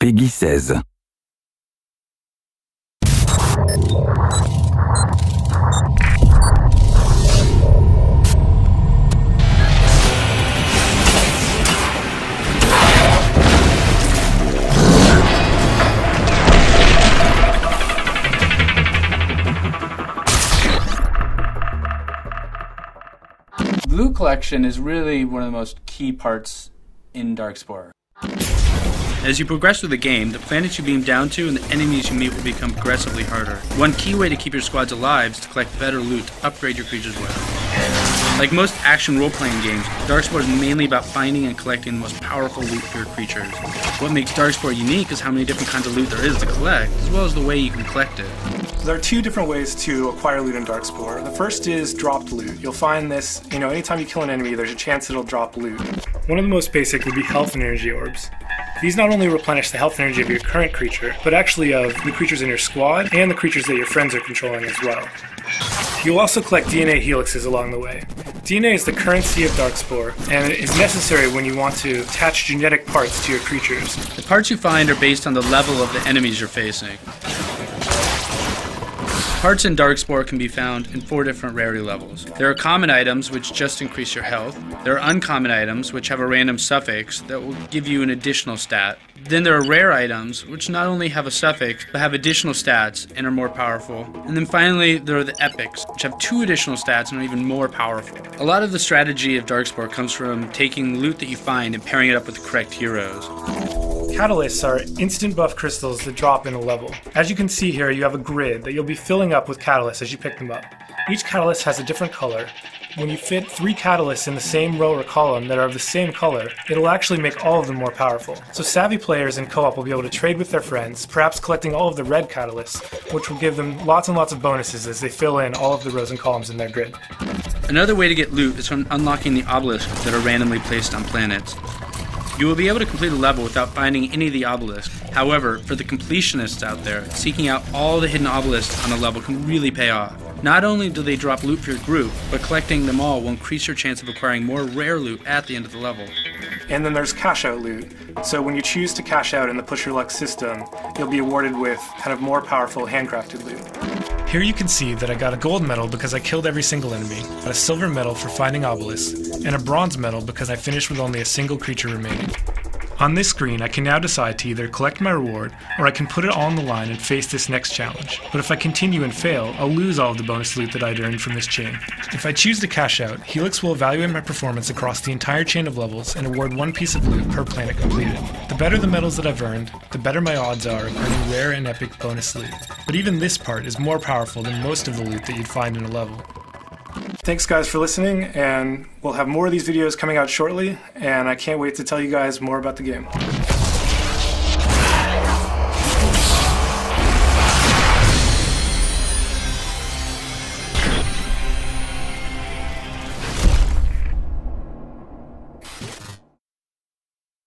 Peggy 16. Loot collection is really one of the most key parts in Darkspore. As you progress through the game, the planets you beam down to and the enemies you meet will become progressively harder. One key way to keep your squads alive is to collect better loot to upgrade your creatures' weapons. Like most action role-playing games, Darkspore is mainly about finding and collecting the most powerful loot for your creatures. What makes Darkspore unique is how many different kinds of loot there is to collect, as well as the way you can collect it. There are two different ways to acquire loot in Darkspore. The first is dropped loot. You'll find this, anytime you kill an enemy, there's a chance it'll drop loot. One of the most basic would be health and energy orbs. These not only replenish the health and energy of your current creature, but actually of the creatures in your squad and the creatures that your friends are controlling as well. You'll also collect DNA helixes along the way. DNA is the currency of Darkspore, and it is necessary when you want to attach genetic parts to your creatures. The parts you find are based on the level of the enemies you're facing. Parts in Darkspore can be found in 4 different rarity levels. There are common items which just increase your health. There are uncommon items which have a random suffix that will give you an additional stat. Then there are rare items which not only have a suffix but have additional stats and are more powerful. And then finally there are the epics, which have 2 additional stats and are even more powerful. A lot of the strategy of Darkspore comes from taking loot that you find and pairing it up with the correct heroes. Catalysts are instant buff crystals that drop in a level. As you can see here, you have a grid that you'll be filling up with catalysts as you pick them up. Each catalyst has a different color. When you fit 3 catalysts in the same row or column that are of the same color, it'll actually make all of them more powerful. So savvy players in co-op will be able to trade with their friends, perhaps collecting all of the red catalysts, which will give them lots and lots of bonuses as they fill in all of the rows and columns in their grid. Another way to get loot is from unlocking the obelisks that are randomly placed on planets. You will be able to complete a level without finding any of the obelisks. However, for the completionists out there, seeking out all the hidden obelisks on a level can really pay off. Not only do they drop loot for your group, but collecting them all will increase your chance of acquiring more rare loot at the end of the level. And then there's cash out loot. So when you choose to cash out in the push your luck system, you'll be awarded with kind of more powerful handcrafted loot. Here you can see that I got a gold medal because I killed every single enemy, a silver medal for finding obelisks, and a bronze medal because I finished with only a single creature remaining. On this screen, I can now decide to either collect my reward, or I can put it all on the line and face this next challenge. But if I continue and fail, I'll lose all of the bonus loot that I'd earned from this chain. If I choose to cash out, Helix will evaluate my performance across the entire chain of levels and award 1 piece of loot per planet completed. The better the medals that I've earned, the better my odds are of earning rare and epic bonus loot. But even this part is more powerful than most of the loot that you'd find in a level. Thanks guys for listening, and we'll have more of these videos coming out shortly, and I can't wait to tell you guys more about the game.